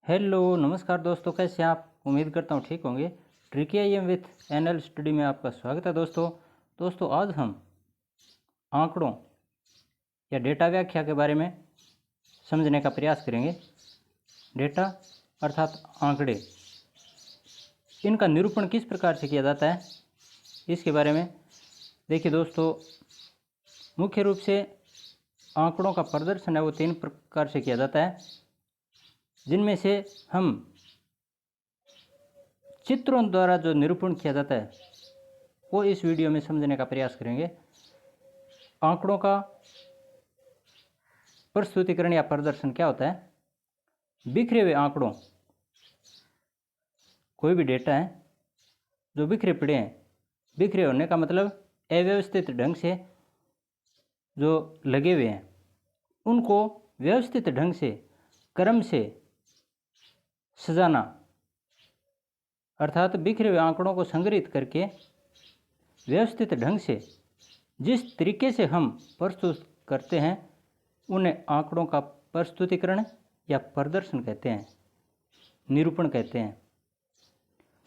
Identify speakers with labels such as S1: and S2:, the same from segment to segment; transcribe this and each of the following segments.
S1: Hello नमस्कार दोस्तों, कैसे हैं आप। उम्मीद करता हूँ ठीक होंगे। Tricky I am with NL study में आपका स्वागत है दोस्तों आज हम आंकड़ों या डेटा व्याख्या के बारे में समझने का प्रयास करेंगे। डेटा अर्थात आंकड़े, इनका निरूपण किस प्रकार से किया जाता है इसके बारे में देखिए दोस्तों। मुख्य रूप से आंकड़ों का प्रदर्शन है वो 3 प्रकार से किया जाता है, जिनमें से हम चित्रों द्वारा जो निरूपण किया जाता है वो इस वीडियो में समझने का प्रयास करेंगे। आंकड़ों का प्रस्तुतिकरण या प्रदर्शन क्या होता है। बिखरे हुए आंकड़ों, कोई भी डेटा है जो बिखरे पड़े हैं, बिखरे होने का मतलब अव्यवस्थित ढंग से जो लगे हुए हैं, उनको व्यवस्थित ढंग से क्रम से सजाना, अर्थात बिखरे हुए आंकड़ों को संग्रहित करके व्यवस्थित ढंग से जिस तरीके से हम प्रस्तुत करते हैं उन्हें आंकड़ों का प्रस्तुतिकरण या प्रदर्शन कहते हैं, निरूपण कहते हैं।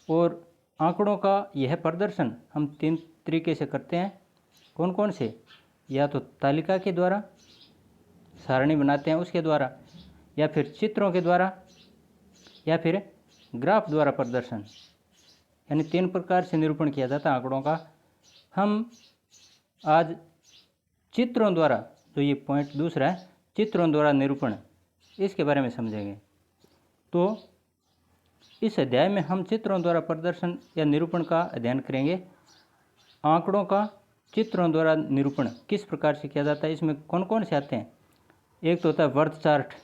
S1: और आंकड़ों का यह प्रदर्शन हम 3 तरीके से करते हैं। कौन कौन से? या तो तालिका के द्वारा, सारणी बनाते हैं उसके द्वारा, या फिर चित्रों के द्वारा, या फिर ग्राफ द्वारा प्रदर्शन। यानी 3 प्रकार से निरूपण किया जाता है आंकड़ों का। हम आज चित्रों द्वारा, तो ये पॉइंट दूसरा है, चित्रों द्वारा निरूपण, इसके बारे में समझेंगे। तो इस अध्याय में हम चित्रों द्वारा प्रदर्शन या निरूपण का अध्ययन करेंगे। आंकड़ों का चित्रों द्वारा निरूपण किस प्रकार से किया जाता है, इसमें कौन कौन से आते हैं। एक तो होता है वर्त चार्ट,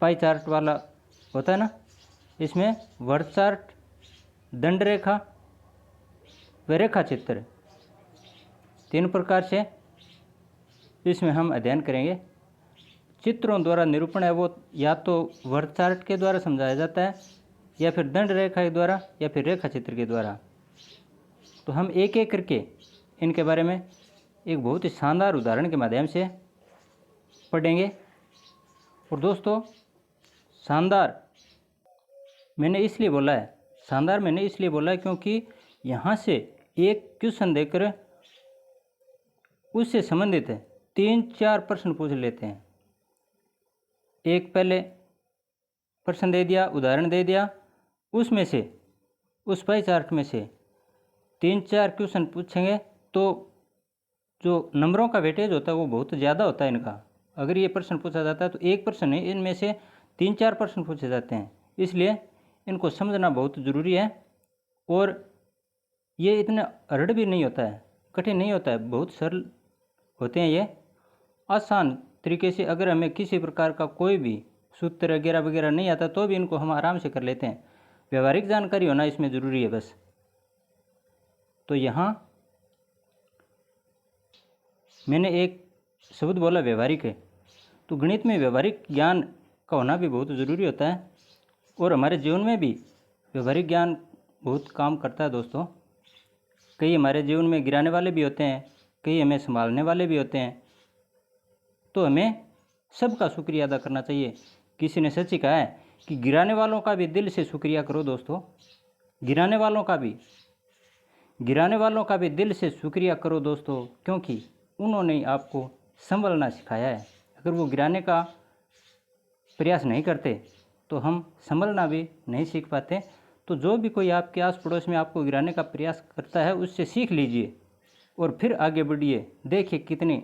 S1: पाई चार्ट वाला होता है ना, इसमें वर्त चार्ट, दंड रेखा व रेखा चित्र, 3 प्रकार से इसमें हम अध्ययन करेंगे। चित्रों द्वारा निरूपण है वो या तो वर्त चार्ट के द्वारा समझाया जाता है, या फिर दंड रेखा के द्वारा, या फिर रेखा चित्र के द्वारा। तो हम एक एक करके इनके बारे में एक बहुत ही शानदार उदाहरण के माध्यम से पढ़ेंगे। और दोस्तों, शानदार मैंने इसलिए बोला है क्योंकि यहाँ से एक क्वेश्चन देकर उससे संबंधित 3-4 प्रश्न पूछ लेते हैं। एक पहले प्रश्न दे दिया, उदाहरण दे दिया, उसमें से, उस पाई चार्ट में से 3-4 क्वेश्चन पूछेंगे, तो जो नंबरों का वेटेज होता है वो बहुत ज़्यादा होता है इनका। अगर ये प्रश्न पूछा जाता है तो एक प्रश्न नहीं, इनमें से 3-4 प्रश्न पूछे जाते हैं, इसलिए इनको समझना बहुत ज़रूरी है। और ये इतना हार्ड भी नहीं होता है, कठिन नहीं होता है, बहुत सरल होते हैं ये, आसान तरीके से। अगर हमें किसी प्रकार का कोई भी सूत्र वगैरह नहीं आता तो भी इनको हम आराम से कर लेते हैं। व्यवहारिक जानकारी होना इसमें ज़रूरी है बस। तो यहाँ मैंने एक शब्द बोला व्यवहारिक है, तो गणित में व्यवहारिक ज्ञान का होना भी बहुत ज़रूरी होता है, और हमारे जीवन में भी व्यवहारिक ज्ञान बहुत काम करता है दोस्तों। कई हमारे जीवन में गिराने वाले भी होते हैं, कई हमें संभालने वाले भी होते हैं, तो हमें सबका शुक्रिया अदा करना चाहिए। किसी ने सच ही कहा है कि गिराने वालों का भी दिल से शुक्रिया करो दोस्तों, गिराने वालों का भी दिल से शुक्रिया करो दोस्तों, क्योंकि उन्होंने आपको संभलना सिखाया है। अगर वो गिराने का प्रयास नहीं करते तो हम संभलना भी नहीं सीख पाते। तो जो भी कोई आपके आस पड़ोस में आपको गिराने का प्रयास करता है उससे सीख लीजिए और फिर आगे बढ़िए। देखिए कितनी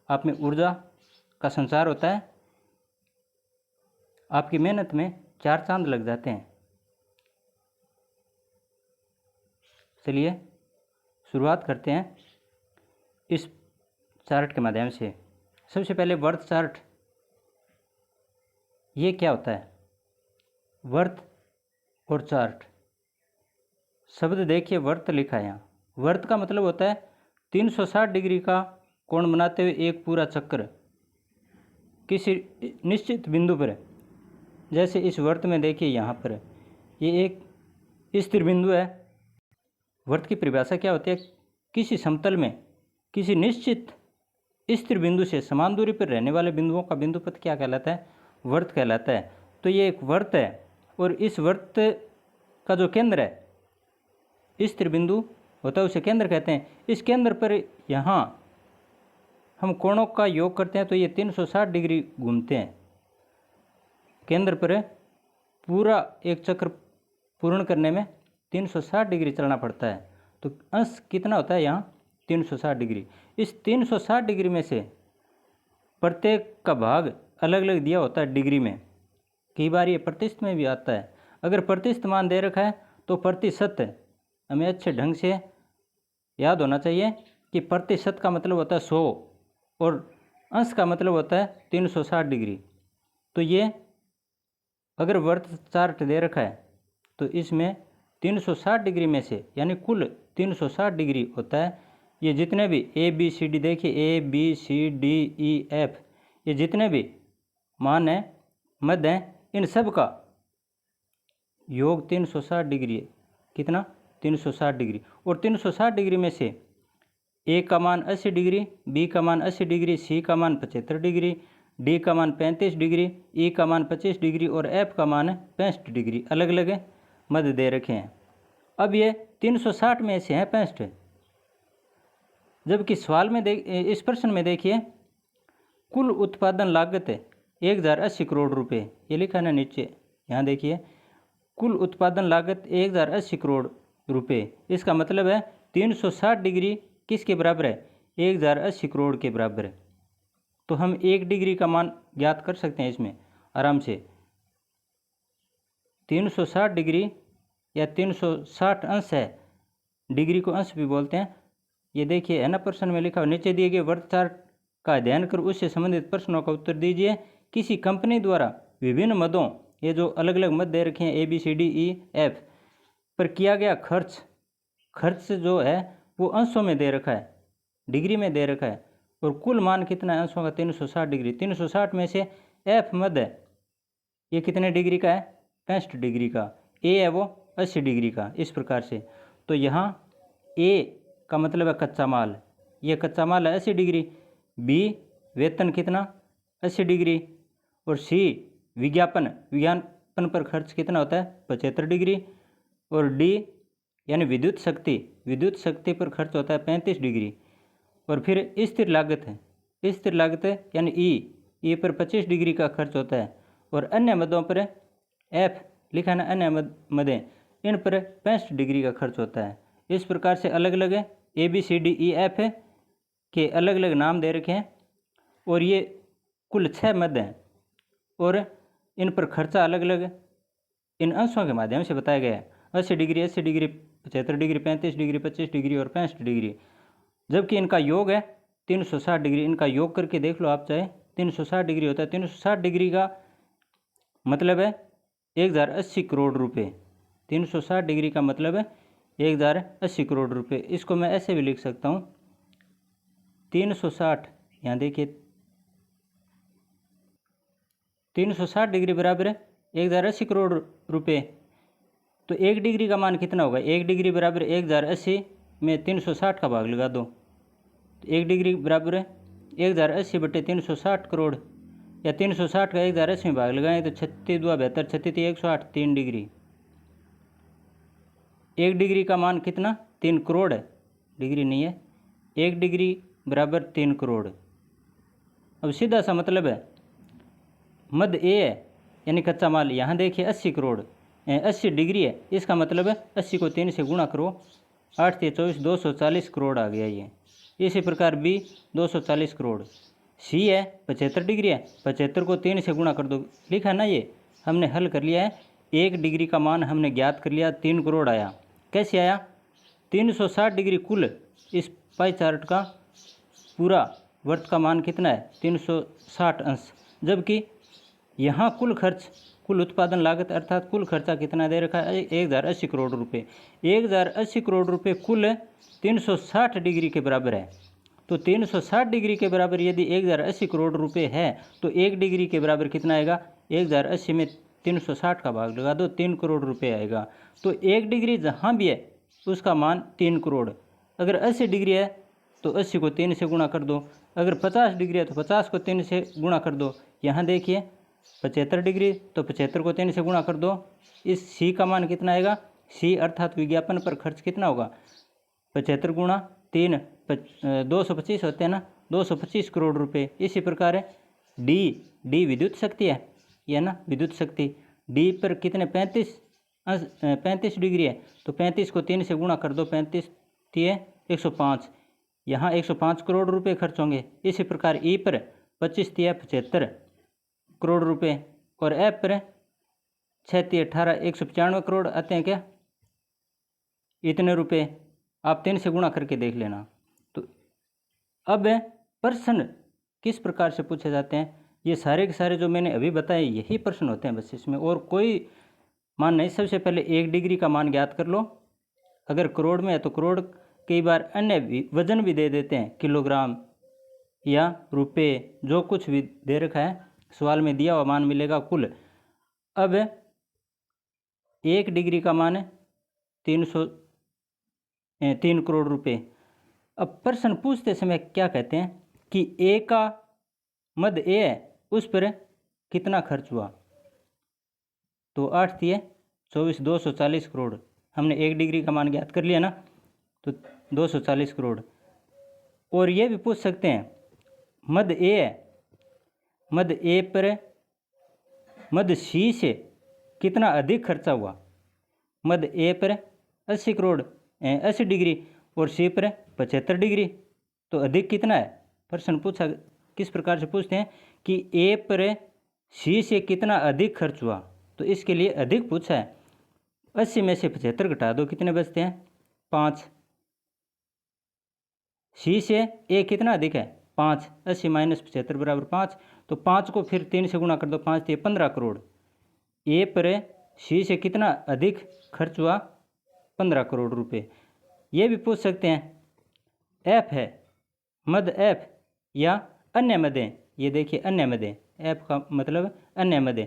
S1: आप में ऊर्जा का संचार होता है, आपकी मेहनत में 4 चांद लग जाते हैं। चलिए शुरुआत करते हैं इस चार्ट के माध्यम से। सबसे पहले वर्त चार्ट, ये क्या होता है? वर्त और चार्ट, शब्द देखिए, वर्त लिखा है यहाँ। वर्त का मतलब होता है 360 डिग्री का कोण बनाते हुए एक पूरा चक्र किसी निश्चित बिंदु पर। जैसे इस वर्त में देखिए, यहाँ पर ये एक स्थिर बिंदु है। वर्त की परिभाषा क्या होती है? किसी समतल में किसी निश्चित स्थिर बिंदु से समान दूरी पर रहने वाले बिंदुओं का बिंदुपथ क्या कहलाता है? वर्त कहलाता है। तो ये एक वर्त है और इस वर्त का जो केंद्र है, इस त्रिबिंदु होता है, उसे केंद्र कहते हैं। इस केंद्र पर यहाँ हम कोणों का योग करते हैं तो ये 360 डिग्री घूमते हैं। केंद्र पर पूरा एक चक्र पूर्ण करने में 360 डिग्री चलना पड़ता है। तो अंश कितना होता है यहाँ 360 डिग्री। इस 360 डिग्री में से प्रत्येक का भाग अलग अलग दिया होता है डिग्री में। कई बार ये प्रतिशत में भी आता है। अगर प्रतिशत मान दे रखा है तो प्रतिशत हमें अच्छे ढंग से याद होना चाहिए कि प्रतिशत का मतलब होता है 100 और अंश का मतलब होता है 360 डिग्री। तो ये अगर वर्त चार्ट दे रखा है तो इसमें 360 डिग्री में से यानी कुल 360 डिग्री होता है। ये जितने भी ए बी सी डी, देखिए A B C D E F, ये जितने भी मान हैं, मध्य हैं, इन सब का योग 360 डिग्री है। कितना 360 डिग्री। और 360 डिग्री में से ए का मान 80 डिग्री, बी का मान 80 डिग्री, सी का मान 75 डिग्री, डी का मान 35 डिग्री, ई का मान 25 डिग्री और एफ का मान 65 डिग्री अलग अलग मध्य दे रखे हैं। अब ये 360 में से हैं 65, जबकि सवाल में इस प्रश्न में देखिए कुल उत्पादन लागत 1080 करोड़ रुपए, ये लिखा है ना नीचे, यहाँ देखिए कुल उत्पादन लागत 1080 करोड़ रुपए। इसका मतलब है 360 डिग्री किसके बराबर है 1080 करोड़ के बराबर है। तो हम 1 डिग्री का मान ज्ञात कर सकते हैं इसमें आराम से। 360 डिग्री या 360 अंश है, डिग्री को अंश भी बोलते हैं। ये देखिए है ना प्रश्न में लिखा हुआ, नीचे दिए गए वर्त चार्ट का अध्ययन कर उससे संबंधित प्रश्नों का उत्तर दीजिए। किसी कंपनी द्वारा विभिन्न मदों, ये जो अलग अलग मद दे रखे हैं A B C D E F, पर किया गया खर्च जो है वो अंशों में दे रखा है, डिग्री में दे रखा है। और कुल मान कितना है अंशों का 360 डिग्री। 360 में से एफ मद है, ये कितने डिग्री का है 65 डिग्री का, ए है वो 80 डिग्री का। इस प्रकार से तो यहाँ ए का मतलब है कच्चा माल, ये कच्चा माल है 80 डिग्री, बी वेतन कितना 80 डिग्री, और सी विज्ञापन पर खर्च कितना होता है 75 डिग्री, और डी यानी विद्युत शक्ति पर खर्च होता है 35 डिग्री। और फिर स्थिर लागत है यानी ई पर 25 डिग्री का खर्च होता है। और अन्य मदों पर एफ लिखा है ना, अन्य मदें, इन पर 65 डिग्री का खर्च होता है। इस प्रकार से अलग अलग A B C D E F के अलग अलग नाम दे रखे हैं और ये कुल 6 मद हैं और इन पर खर्चा अलग अलग इन अंशों के माध्यम से बताया गया है। 80 डिग्री 75 डिग्री 35 डिग्री 25 डिग्री और 65 डिग्री, जबकि इनका योग है 360 डिग्री। इनका योग करके देख लो आप चाहे, 360 डिग्री होता है। 360 डिग्री का मतलब है 1080 करोड़ रुपए। 360 डिग्री का मतलब है 1080 करोड़ रुपए। इसको मैं ऐसे भी लिख सकता हूँ 360, यहाँ देखिए 360 डिग्री बराबर है 1080 करोड़ रुपए। तो 1 डिग्री का मान कितना होगा, 1 डिग्री बराबर 1080 में 360 का भाग लगा दो, तो 1 डिग्री बराबर है 1080 बटे 360 करोड़, या 360 का 1080 में भाग लगाएं तो 36 2 72 36 108 3 डिग्री। 1 डिग्री का मान कितना 3 करोड़ है, डिग्री नहीं है, 1 डिग्री बराबर 3 करोड़। अब सीधा सा मतलब है मद ए है यानी कच्चा माल, यहाँ देखिए 80 करोड़ 80 डिग्री है, इसका मतलब है 80 को 3 से गुणा करो, 8 से 24 240 करोड़ आ गया ये। इसी प्रकार बी 240 करोड़। सी है 75 डिग्री है, 75 को 3 से गुणा कर दो, लिखा ना, ये हमने हल कर लिया है। 1 डिग्री का मान हमने ज्ञात कर लिया, 3 करोड़ आया। कैसे आया, 360 डिग्री कुल इस पाई चार्ट का पूरा वर्त का मान कितना है 360 अंश, जबकि यहाँ कुल उत्पादन लागत अर्थात कुल खर्चा कितना दे रखा है 1080 करोड़ रुपए। 1080 करोड़ रुपए कुल 360 डिग्री के बराबर है। तो 360 डिग्री के बराबर यदि 1080 करोड़ रुपए है तो 1 डिग्री के बराबर कितना आएगा, 1080 में 360 का भाग लगा दो, 3 करोड़ रुपए आएगा। तो 1 डिग्री जहाँ भी है उसका मान 3 करोड़। अगर 80 डिग्री है तो 80 को 3 से गुणा कर दो, अगर 50 डिग्री है तो 50 को 3 से गुणा कर दो। यहाँ देखिए 75 डिग्री, तो 75 को 3 से गुणा कर दो। इस सी का मान कितना आएगा, सी अर्थात विज्ञापन पर खर्च कितना होगा, 75 गुणा 3 225 होते हैं ना, 225 करोड़ रुपए। इसी प्रकार डी विद्युत शक्ति है, यह ना विद्युत शक्ति, डी पर कितने 35 डिग्री है, तो 35 को 3 से गुणा कर दो, 35 दिए 105, यहाँ 105 करोड़ रुपए खर्च होंगे। इसी प्रकार ई पर 25 दिया 75 करोड़ रुपए, और एफ पर 6 18 195 करोड़ आते हैं क्या, इतने रुपए। आप 3 से गुणा करके देख लेना। तो अब प्रश्न किस प्रकार से पूछे जाते हैं, ये सारे के सारे जो मैंने अभी बताए यही प्रश्न होते हैं बस, इसमें और कोई मान नहीं। सबसे पहले 1 डिग्री का मान ज्ञात कर लो, अगर करोड़ में है तो करोड़, कई बार अन्य वजन भी दे देते हैं, किलोग्राम या रुपए, जो कुछ भी दे रखा है सवाल में दिया हुआ मान मिलेगा कुल। अब 1 डिग्री का मान है 3 करोड़ रुपए। अब प्रश्न पूछते समय क्या कहते हैं कि ए का मद ए है, उस पर कितना खर्च हुआ, तो 8 दिए 24 240 करोड़। हमने 1 डिग्री का मान ज्ञात कर लिया ना, तो 240 करोड़। और ये भी पूछ सकते हैं मद ए है, मद ए पर मद सी से कितना अधिक खर्चा हुआ, मद ए पर 80 करोड़ 80 डिग्री और सी पर 75 डिग्री, तो अधिक कितना है। प्रश्न पूछा किस प्रकार से पूछते हैं कि ए पर सी से कितना अधिक खर्च हुआ, तो इसके लिए अधिक पूछा है। 80 में से 75 घटा दो, कितने बचते हैं 5। सी से ए कितना अधिक है 5, 80 माइनस 75 बराबर 5, तो 5 को फिर 3 से गुणा कर दो, 5 दिए 15 करोड़। ए पर सी से कितना अधिक खर्च हुआ 15 करोड़ रुपए। ये भी पूछ सकते हैं एफ है, मद एफ या अन्य मदें, ये देखिए अन्य मदें, एफ का मतलब अन्य मदें,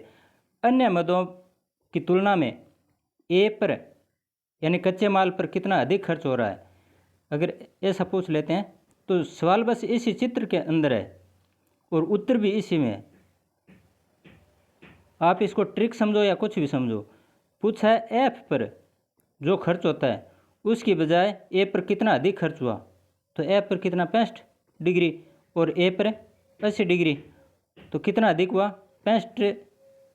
S1: अन्य मदों की तुलना में ए पर यानी कच्चे माल पर कितना अधिक खर्च हो रहा है। अगर ऐसा पूछ लेते हैं तो सवाल बस इसी चित्र के अंदर है और उत्तर भी इसी में है। आप इसको ट्रिक समझो या कुछ भी समझो, पूछा है एफ पर जो खर्च होता है उसकी बजाय ए पर कितना अधिक खर्च हुआ, तो एफ पर कितना 65 डिग्री और ए पर 80 डिग्री, तो कितना अधिक हुआ 65,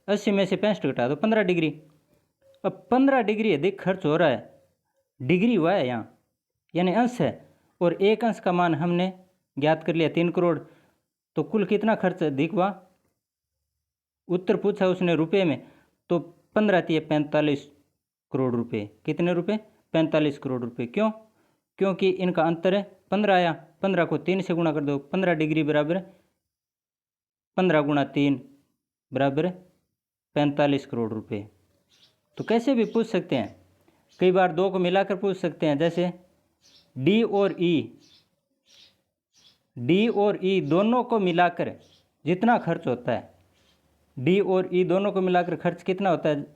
S1: 80 में से 65 घटा दो 15 डिग्री। अब 15 डिग्री अधिक खर्च हो रहा है, डिग्री हुआ है यहाँ यानी अंश है, और एक अंश का मान हमने ज्ञात कर लिया 3 करोड़, तो कुल कितना खर्च अधिक हुआ। उत्तर पूछा उसने रुपए में, तो 15 दिए 45 करोड़ रुपए। कितने रुपए 45 करोड़ रुपए। क्यों, क्योंकि इनका अंतर है 15 आया, 15 को 3 से गुणा कर दो, 15 डिग्री बराबर 15 गुणा 3 बराबर 45 करोड़ रुपए। तो कैसे भी पूछ सकते हैं, कई बार दो को मिलाकर पूछ सकते हैं, जैसे डी और ई दोनों को मिलाकर जितना खर्च होता है, डी और ई दोनों को मिलाकर खर्च कितना होता है,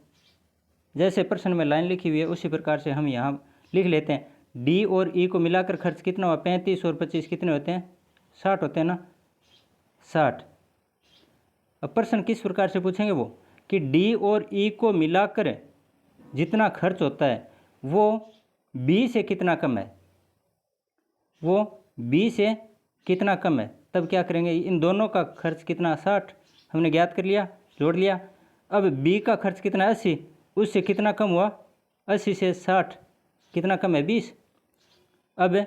S1: जैसे प्रश्न में लाइन लिखी हुई है उसी प्रकार से हम यहाँ लिख लेते हैं। डी और ई को मिलाकर खर्च कितना हुआ, 35 और 25 कितने होते हैं 60 होते हैं ना, 60। अब प्रश्न किस प्रकार से पूछेंगे वो कि डी और ई को मिलाकर जितना खर्च होता है वो बी से कितना कम है, वो बी से कितना कम है। तब क्या करेंगे, इन दोनों का खर्च कितना 60 हमने ज्ञात कर लिया, जोड़ लिया। अब बी का खर्च कितना 80, उससे कितना कम हुआ, 80 से 60 कितना कम है 20। अब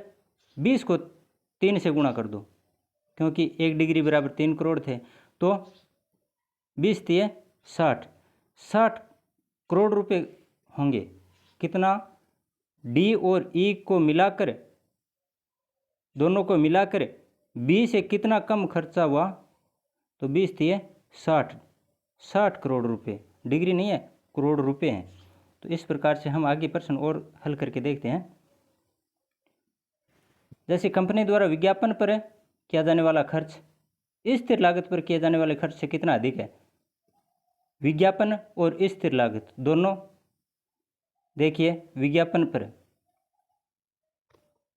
S1: 20 को 3 से गुणा कर दो, क्योंकि 1 डिग्री बराबर 3 करोड़ थे, तो 20 दिए 60 करोड़ रुपए होंगे। कितना, डी और ई को मिलाकर, दोनों को मिलाकर बी से कितना कम खर्चा हुआ, तो 20 दिए 60 करोड़ रुपए। डिग्री नहीं है, करोड़ रुपए हैं। तो इस प्रकार से हम आगे प्रश्न और हल करके देखते हैं। जैसे कंपनी द्वारा विज्ञापन पर किया जाने वाला खर्च स्थिर लागत पर किए जाने वाले खर्च से कितना अधिक है। विज्ञापन और स्थिर लागत दोनों, देखिए विज्ञापन पर,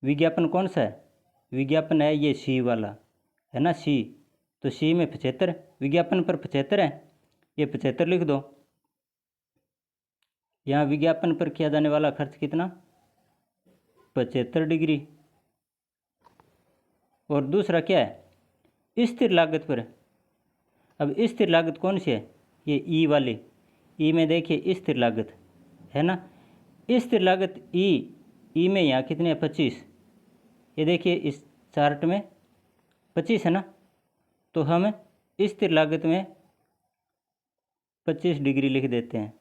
S1: विज्ञापन कौन सा है, विज्ञापन है ये सी वाला है ना, सी, तो सी में 75, विज्ञापन पर 75 है, ये 75 लिख दो। यहाँ विज्ञापन पर किया जाने वाला खर्च कितना, 75 डिग्री। और दूसरा क्या है, स्थिर लागत पर। अब स्थिर लागत कौन सी है, ये ई वाली। ई में देखिए स्थिर लागत है ना, स्थिर लागत ई में यहाँ कितने है, 25। ये देखिए इस चार्ट में 25 है ना, तो हम स्थिर लागत में 25 डिग्री लिख देते हैं।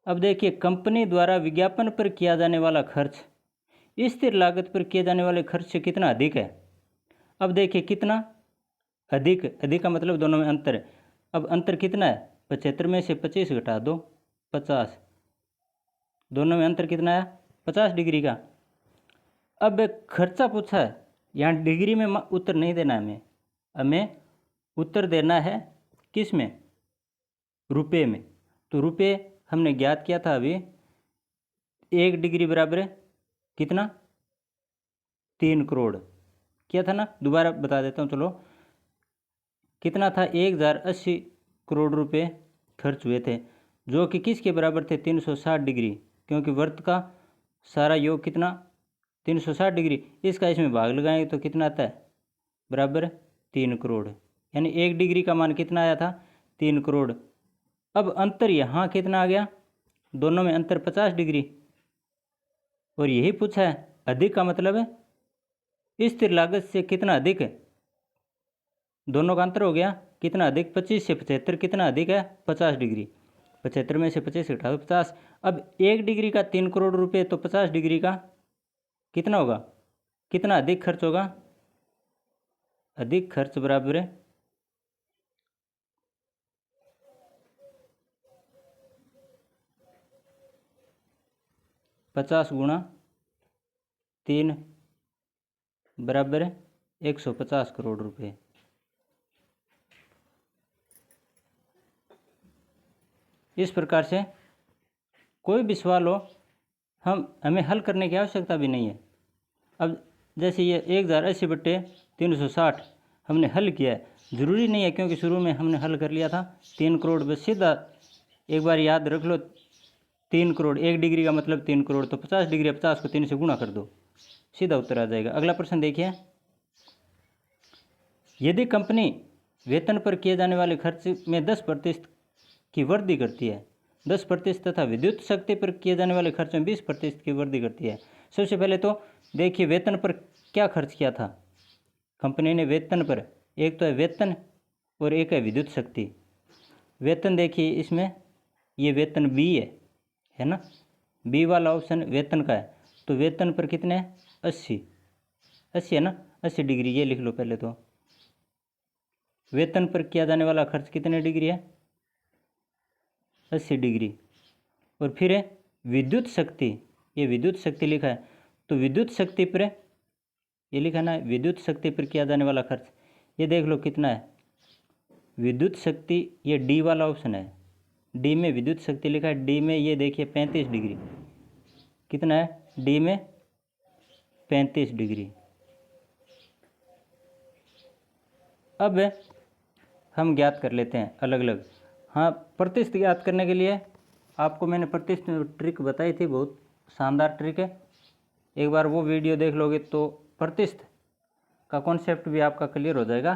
S1: अब देखिए कंपनी द्वारा विज्ञापन पर किया जाने वाला खर्च स्थिर लागत पर किए जाने वाले खर्च से कितना अधिक है। अब देखिए कितना अधिक, अधिक का मतलब दोनों में अंतर है। अब अंतर कितना है, 75 में से 25 घटा दो, 50। दोनों में अंतर कितना है, 50 डिग्री का। अब खर्चा पूछा है, यहाँ डिग्री में उत्तर नहीं देना है हमें उत्तर देना है किस में, रुपये में। तो रुपये हमने ज्ञात किया था अभी, 1 डिग्री बराबर है कितना, 3 करोड़ किया था ना। दोबारा बता देता हूँ, चलो कितना था, 1080 करोड़ रुपए खर्च हुए थे, जो कि किसके बराबर थे, 360 डिग्री। क्योंकि वर्त का सारा योग कितना, 360 डिग्री। इसका इसमें भाग लगाएंगे तो कितना आता है, बराबर 3 करोड़। यानी 1 डिग्री का मान कितना आया था, 3 करोड़। अब अंतर यहाँ कितना आ गया, दोनों में अंतर 50 डिग्री। और यही पूछा है, अधिक का मतलब है स्थिर लागत से कितना अधिक है, दोनों का अंतर हो गया कितना अधिक, 25 से 75 कितना अधिक है, 50 डिग्री। 75 में से 25 घटा दो, 50। अब 1 डिग्री का 3 करोड़ रुपए, तो 50 डिग्री का कितना होगा, कितना अधिक खर्च होगा, अधिक खर्च बराबर है 50 गुणा 3 बराबर 150 करोड़ रुपए। इस प्रकार से कोई भी सवाल हो हमें हल करने की आवश्यकता भी नहीं है। अब जैसे ये 1080/360 हमने हल किया है, ज़रूरी नहीं है क्योंकि शुरू में हमने हल कर लिया था 3 करोड़, बस सीधा एक बार याद रख लो 3 करोड़, 1 डिग्री का मतलब 3 करोड़, तो 50 डिग्री, 50 को 3 से गुणा कर दो, सीधा उत्तर आ जाएगा। अगला प्रश्न देखिए, यदि कंपनी वेतन पर किए जाने वाले खर्च में 10% की वृद्धि करती है, 10% तथा विद्युत शक्ति पर किए जाने वाले खर्च में 20% की वृद्धि करती है। सबसे पहले तो देखिए वेतन पर क्या खर्च किया था कंपनी ने, वेतन पर एक तो है वेतन और एक है विद्युत शक्ति। वेतन देखिए इसमें ये वेतन बी है ना, बी वाला ऑप्शन वेतन का है। तो वेतन पर कितने, 80 है ना, 80 डिग्री ये लिख लो पहले। तो वेतन पर किया जाने वाला खर्च कितने डिग्री है, 80 डिग्री। और फिर है विद्युत शक्ति, ये विद्युत शक्ति लिखा है, तो विद्युत शक्ति पर ये लिखा ना, विद्युत शक्ति पर किया जाने वाला खर्च ये देख लो कितना है, विद्युत शक्ति ये डी वाला ऑप्शन है, डी में विद्युत शक्ति लिखा है। डी में ये देखिए 35 डिग्री, कितना है, डी में 35 डिग्री। अब हम ज्ञात कर लेते हैं अलग अलग। हाँ, प्रतिशत ज्ञात करने के लिए आपको मैंने प्रतिशत ट्रिक बताई थी, बहुत शानदार ट्रिक है। एक बार वो वीडियो देख लोगे तो प्रतिशत का कॉन्सेप्ट भी आपका क्लियर हो जाएगा।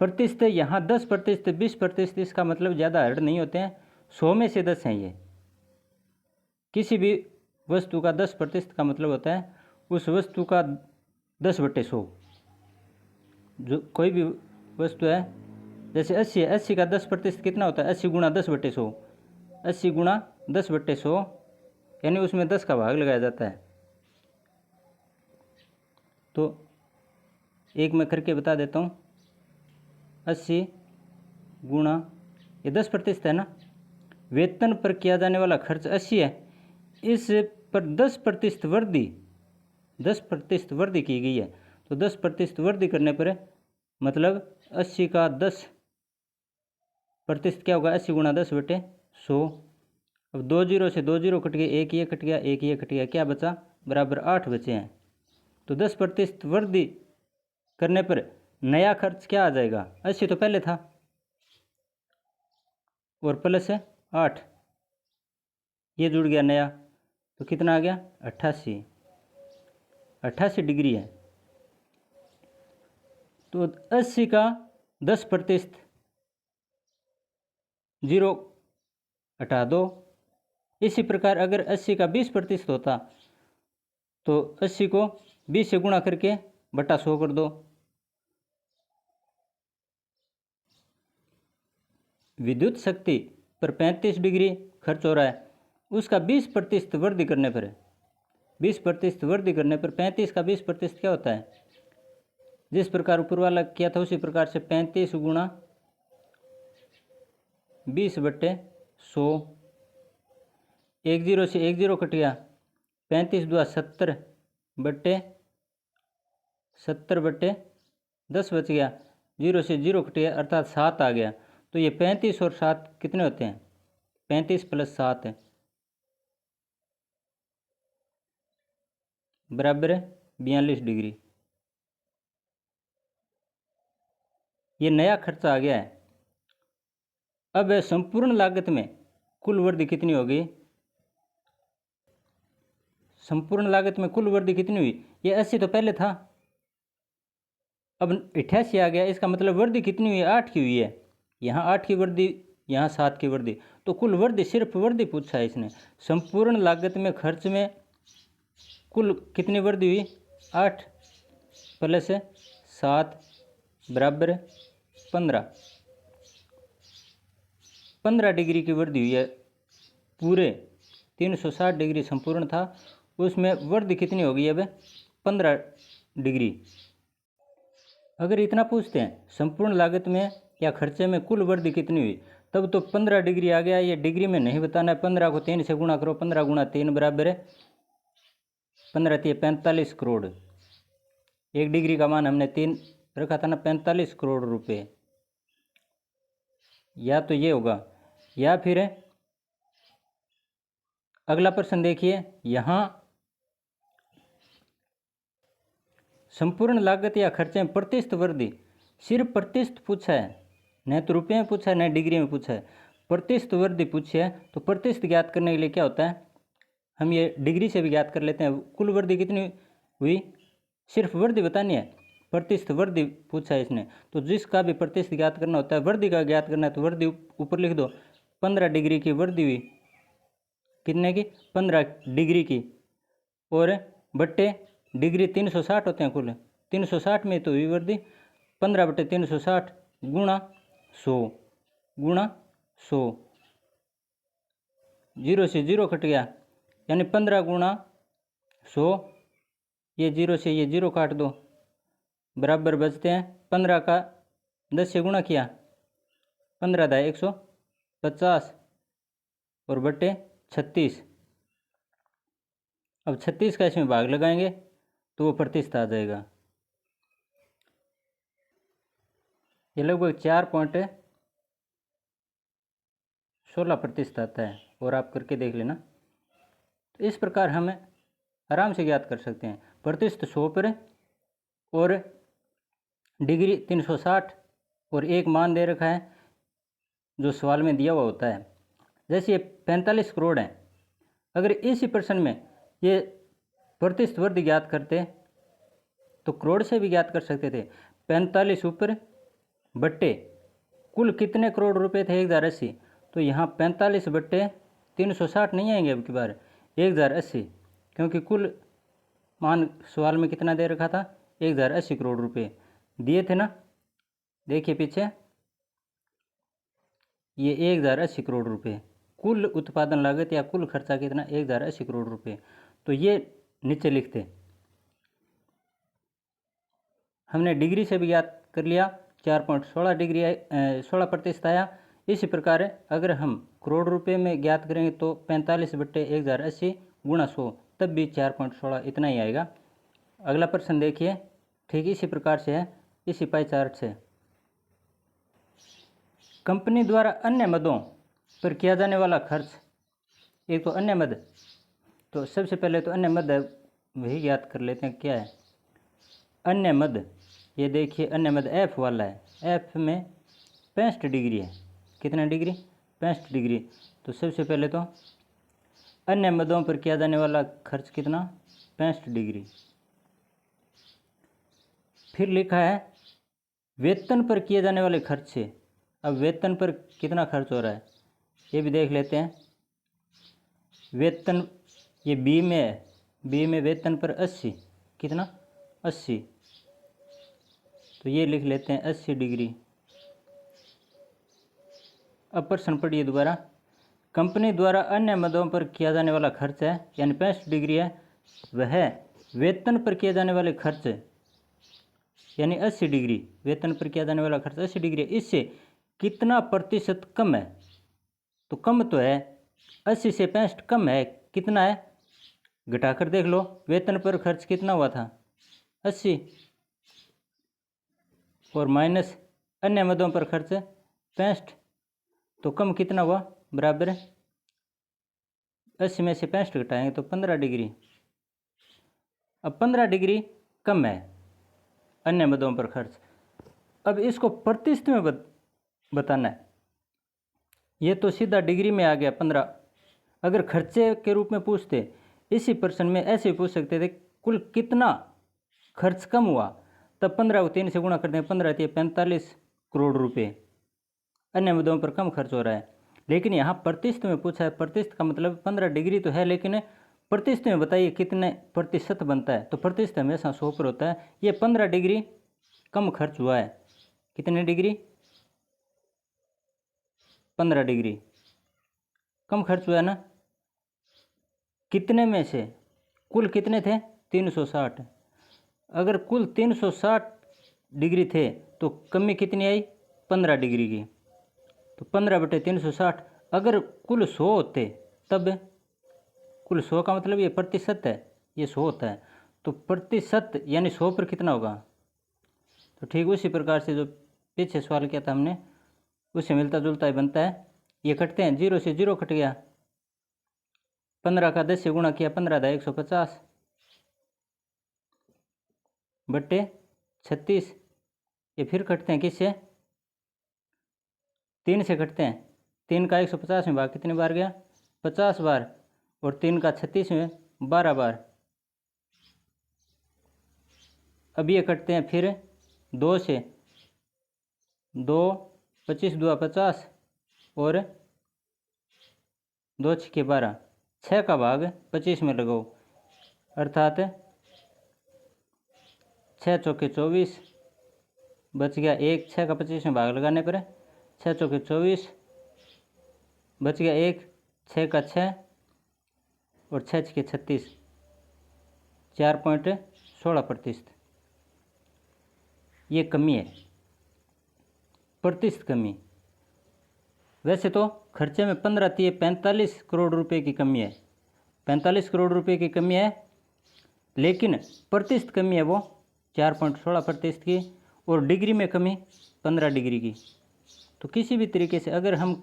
S1: प्रतिशत यहाँ 10%, 20%, इसका मतलब ज़्यादा हर्ड नहीं होते हैं, 100 में से 10 हैं। ये किसी भी वस्तु का 10% का मतलब होता है उस वस्तु का 10/100। जो कोई भी वस्तु है, जैसे 80 है, 80 का 10% कितना होता है, 80 गुणा 10/100, 80 गुणा 10/100, यानी उसमें 10 का भाग लगाया जाता है। तो एक मैं करके बता देता हूँ, 80 गुणा ये 10% है ना, वेतन पर किया जाने वाला खर्च 80 है, इस पर 10% वृद्धि, 10% वृद्धि की गई है। तो 10% वृद्धि करने पर मतलब 80 का 10% क्या होगा, 80 गुणा 10/100। अब 2 जीरो से 2 जीरो कट गए, एक ये कट गया, एक ये कट गया, क्या बचा, बराबर 8 बचे हैं। तो 10% वृद्धि करने पर नया खर्च क्या आ जाएगा, 80 तो पहले था और प्लस है 8, ये जुड़ गया नया, तो कितना आ गया 88। 88 डिग्री है। तो 80 का 10%, 0 हटा दो। इसी प्रकार अगर 80 का 20% होता तो 80 को 20 से गुणा करके बटा 100 कर दो। विद्युत शक्ति पर 35 डिग्री खर्च हो रहा है, उसका 20% वृद्धि करने पर 20% वृद्धि करने पर 35 का 20% क्या होता है, जिस प्रकार ऊपर वाला किया था उसी प्रकार से 35 गुणा 20/100। एक जीरो से एक जीरो कट गया, 35 दुआ 70/10 बच गया, जीरो से जीरो कट गया अर्थात 7 आ गया। तो ये 35 और 7 कितने होते हैं, 35 + 7 है बराबर है 42 डिग्री। ये नया खर्चा आ गया है। अब संपूर्ण लागत में कुल वृद्धि कितनी होगी, संपूर्ण लागत में कुल वृद्धि कितनी हुई, ये 80 तो पहले था, अब 88 आ गया, इसका मतलब वृद्धि कितनी हुई है, 8 की हुई है। यहाँ 8 की वृद्धि, यहाँ 7 की वृद्धि, तो कुल वृद्धि, सिर्फ वृद्धि पूछा है इसने। संपूर्ण लागत में खर्च में कुल कितनी वृद्धि हुई, 8 + 7 बराबर 15। 15 डिग्री की वृद्धि हुई है। पूरे 360 डिग्री संपूर्ण था, उसमें वृद्धि कितनी होगी अब 15 डिग्री। अगर इतना पूछते हैं संपूर्ण लागत में या खर्चे में कुल वृद्धि कितनी हुई, तब तो 15 डिग्री आ गया। ये डिग्री में नहीं बताना है, 15 को 3 से गुणा करो, 15 गुणा 3 बराबर है 15 × 45 करोड़। एक डिग्री का मान हमने 3 रखा था ना, 45 करोड़ रुपए। या तो ये होगा, या फिर अगला प्रश्न देखिए। यहाँ संपूर्ण लागत या खर्चे में प्रतिशत वृद्धि, सिर्फ प्रतिशत पूछा है, न तो रुपये में पूछा है न डिग्री में पूछा है, प्रतिशत वृद्धि पूछी है। तो प्रतिशत ज्ञात करने के लिए क्या होता है, हम ये डिग्री से भी ज्ञात कर लेते हैं। कुल वृद्धि कितनी हुई, सिर्फ वृद्धि बतानी है, प्रतिशत वृद्धि पूछा है इसने, तो जिसका भी प्रतिशत ज्ञात करना होता है, वृद्धि का ज्ञात करना है, तो वृद्धि ऊपर लिख दो। 15 डिग्री की वृद्धि हुई, कितने की, 15 डिग्री की, और बट्टे डिग्री 360 होते हैं कुल, 360 में तो हुई वृद्धि, 15/360 गुणा 100 गुणा 100, जीरो से जीरो कट गया, यानी 15 गुणा 100, ये जीरो से ये जीरो काट दो, बराबर बचते हैं 15 का 10 से गुणा किया, 15 × 150 और बट्टे 36। अब 36 का इसमें भाग लगाएंगे तो वो प्रतिशत आ जाएगा। ये लगभग 4.16% आता है, और आप करके देख लेना। तो इस प्रकार हम आराम से ज्ञात कर सकते हैं। प्रतिशत 100 पर और डिग्री 360 और एक मान दे रखा है जो सवाल में दिया हुआ होता है। जैसे ये 45 करोड़ है, अगर इसी प्रश्न में ये प्रतिशत वृद्धि ज्ञात करते तो करोड़ से भी ज्ञात कर सकते थे। 45 ऊपर बट्टे कुल कितने करोड़ रुपए थे, 1080, तो यहाँ 45/360 नहीं आएंगे अब की बार, 1080, क्योंकि कुल मान सवाल में कितना दे रखा था, 1080 करोड़ रुपए दिए थे ना। देखिए पीछे, ये 1080 करोड़ रुपए कुल उत्पादन लागत या कुल खर्चा कितना, 1080 करोड़ रुपए। तो ये नीचे लिखते, हमने डिग्री से भी ज्ञात कर लिया, 4.16 डिग्री 16% आया। इसी प्रकार अगर हम करोड़ रुपए में ज्ञात करेंगे तो 45/1080 गुणा 100, तब भी 4.16 इतना ही आएगा। अगला प्रश्न देखिए, ठीक इसी प्रकार से है, इसी पाई चार्ट से। कंपनी द्वारा अन्य मदों पर किया जाने वाला खर्च, एक तो अन्य मद, तो सबसे पहले तो अन्य मद है वही ज्ञात कर लेते हैं, क्या है अन्य मद। ये देखिए अन्य मद एफ वाला है, एफ में 65 डिग्री है। कितना डिग्री? 65 डिग्री। तो सबसे पहले तो अन्य मदों पर किया जाने वाला खर्च कितना? 65 डिग्री। फिर लिखा है वेतन पर किए जाने वाले खर्च से। अब वेतन पर कितना खर्च हो रहा है ये भी देख लेते हैं। वेतन ये बी में है, बी में वेतन पर 80, कितना? 80। तो ये लिख लेते हैं 80 डिग्री। अब प्रश्न पढ़िए दोबारा। कंपनी द्वारा अन्य मदों पर किया जाने वाला खर्च है, यानी 65 डिग्री है, वह वेतन पर किए जाने वाले खर्च यानी 80 डिग्री, वेतन पर किया जाने वाला खर्च 80 डिग्री है, इससे कितना प्रतिशत कम है? तो कम तो है, 80 से 65 कम है, कितना है? घटाकर देख लो, वेतन पर खर्च कितना हुआ था? 80, और माइनस अन्य मदों पर खर्च 65, तो कम कितना हुआ? बराबर 80 में से 65 घटाएंगे तो 15 डिग्री। अब 15 डिग्री कम है अन्य मदों पर खर्च। अब इसको प्रतिशत में बताना है। ये तो सीधा डिग्री में आ गया 15। अगर खर्चे के रूप में पूछते, इसी प्रश्न में ऐसे पूछ सकते थे कुल कितना खर्च कम हुआ, तब 15 को 3 से गुणा कर दें, 15 थी 45 करोड़ रुपए अन्य मदों पर कम खर्च हो रहा है। लेकिन यहाँ प्रतिशत में पूछा है, प्रतिशत का मतलब 15 डिग्री तो है, लेकिन प्रतिशत में बताइए कितने प्रतिशत बनता है, तो प्रतिशत हमेशा 100 पर होता है। ये 15 डिग्री कम खर्च हुआ है। कितने डिग्री? 15 डिग्री कम खर्च हुआ है ना। कितने में से? कुल कितने थे? 360। अगर कुल 360 डिग्री थे तो कमी कितनी आई? 15 डिग्री की। तो 15/360। अगर कुल 100 होते तब, कुल 100 का मतलब ये प्रतिशत है, ये 100 होता है, तो प्रतिशत यानी 100 पर कितना होगा? तो ठीक उसी प्रकार से जो पीछे सवाल किया था हमने, उससे मिलता जुलता ही बनता है। ये कटते हैं, 0 से 0 कट गया, 15 का 10 से गुणा किया, 15 × 150 बट्टे 36। ये फिर कटते हैं किससे? 3 से कटते हैं। 3 का 150 में भाग कितने बार गया? 50 बार। और 3 का 36 में 12 बार। अब ये कटते हैं फिर 2 से, 2 25 2 50 और 2 6 12, 6 का भाग 25 में लगाओ, अर्थात 6 चौके 24 बच गया 1, 6 का 25 में भाग लगाने पर 6 चौके 24 बच गया 1, 6 का 6 और 6 छके 36, 4.16%। ये कमी है, प्रतिशत कमी। वैसे तो खर्चे में 15 थी, 45 करोड़ रुपए की कमी है, 45 करोड़ रुपए की कमी है, लेकिन प्रतिशत कमी है वो 4.16% की, और डिग्री में कमी 15 डिग्री की। तो किसी भी तरीके से अगर हम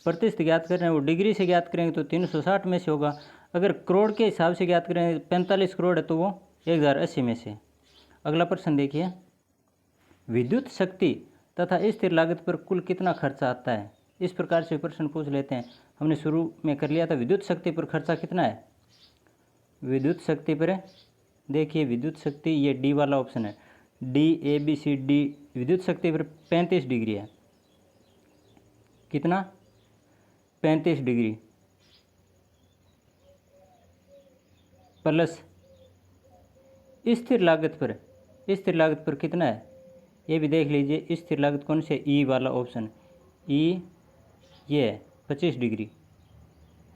S1: प्रतिशत ज्ञात कर रहे हैं वो डिग्री से ज्ञात करेंगे तो 360 में से होगा, अगर करोड़ के हिसाब से ज्ञात करेंगे 45 करोड़ है तो वो 1080 में से। अगला प्रश्न देखिए, विद्युत शक्ति तथा स्थिर लागत पर कुल कितना खर्चा आता है? इस प्रकार से प्रश्न पूछ लेते हैं। हमने शुरू में कर लिया था, विद्युत शक्ति पर खर्चा कितना है? विद्युत शक्ति पर देखिए, विद्युत शक्ति ये डी वाला ऑप्शन है, D, A, B, C, D। विद्युत शक्ति पर 35 डिग्री है। कितना? 35 डिग्री प्लस स्थिर लागत पर, स्थिर लागत पर कितना है ये भी देख लीजिए। स्थिर लागत कौन से? ई वाला ऑप्शन, ई ये है 25 डिग्री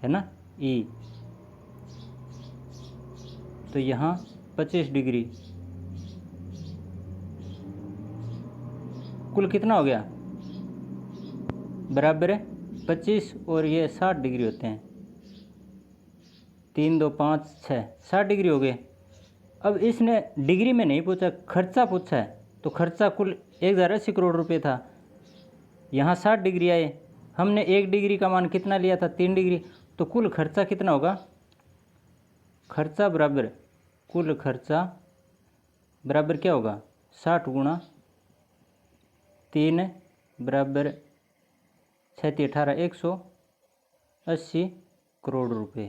S1: है ना, ई। तो यहाँ 25 डिग्री कुल कितना हो गया? बराबर है 25 और ये 60 डिग्री होते हैं, 3 2 5 6, 60 डिग्री हो गए। अब इसने डिग्री में नहीं पूछा, खर्चा पूछा है, तो खर्चा कुल 1080 करोड़ रुपए था, यहाँ 60 डिग्री आए, हमने 1 डिग्री का मान कितना लिया था? 3 डिग्री। तो कुल खर्चा कितना होगा? खर्चा बराबर कुल खर्चा बराबर क्या होगा? 60 गुणा 3 बराबर 36 18 180 करोड़ रुपए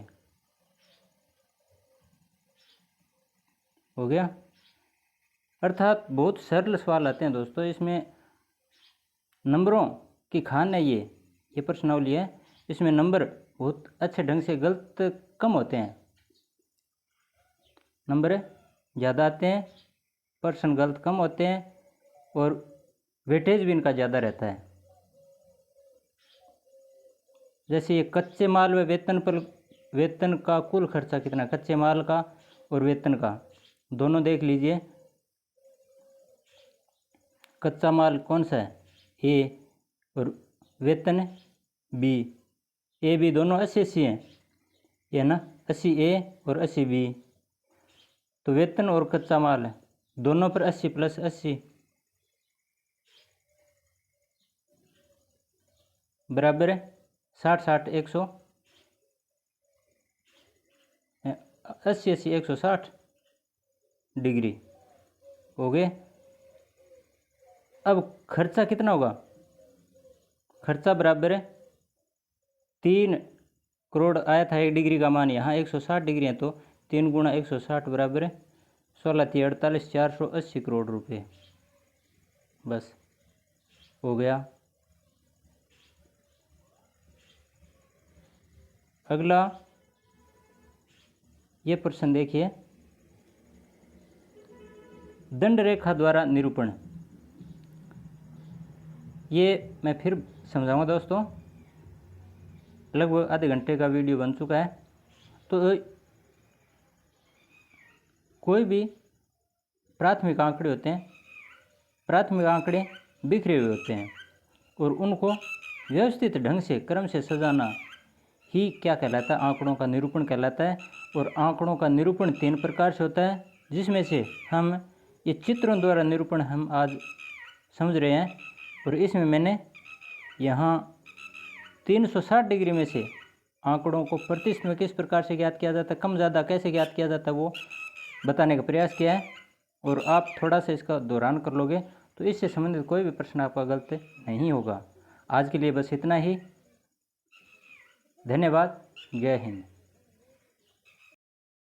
S1: हो गया। अर्थात बहुत सरल सवाल आते हैं दोस्तों, इसमें नंबरों की खान है ये प्रश्नावली है। इसमें नंबर बहुत अच्छे ढंग से गलत कम होते हैं, नंबर ज़्यादा आते हैं, पर्सन गलत कम होते हैं और वेटेज भी इनका ज़्यादा रहता है। जैसे ये कच्चे माल व वेतन का कुल खर्चा कितना, कच्चे माल का और वेतन का दोनों देख लीजिए। कच्चा माल कौन सा है, ए, और वेतन बी। ए बी दोनों 80-80 हैं, ये ना 80 ए और 80 बी। तो वेतन और कच्चा माल है दोनों पर 80 + 80 बराबर है 60-60 100 80-80 160 डिग्री हो गए। अब खर्चा कितना होगा, खर्चा बराबर है 3 करोड़ आया था 1 डिग्री का मान, यहाँ 160 डिग्री है तो 3 गुणा 160 बराबर है 16 48 480 करोड़ रुपए। बस हो गया। अगला ये प्रश्न देखिए, दंड रेखा द्वारा निरूपण। ये मैं फिर समझाऊंगा दोस्तों, लगभग आधे घंटे का वीडियो बन चुका है। तो कोई भी प्राथमिक आंकड़े होते हैं, प्राथमिक आंकड़े बिखरे हुए होते हैं और उनको व्यवस्थित ढंग से क्रम से सजाना ही क्या कहलाता है, आंकड़ों का निरूपण कहलाता है। और आंकड़ों का निरूपण 3 प्रकार से होता है, जिसमें से हम ये चित्रों द्वारा निरूपण हम आज समझ रहे हैं। और इसमें मैंने यहाँ 360 डिग्री में से आंकड़ों को प्रतिशत में किस प्रकार से ज्ञात किया जाता है, कम ज़्यादा कैसे ज्ञात किया जाता है, वो बताने का प्रयास किया है। और आप थोड़ा सा इसका दोहरान कर लोगे तो इससे संबंधित कोई भी प्रश्न आपका गलत नहीं होगा। आज के लिए बस इतना ही। धन्यवाद। जय हिंद।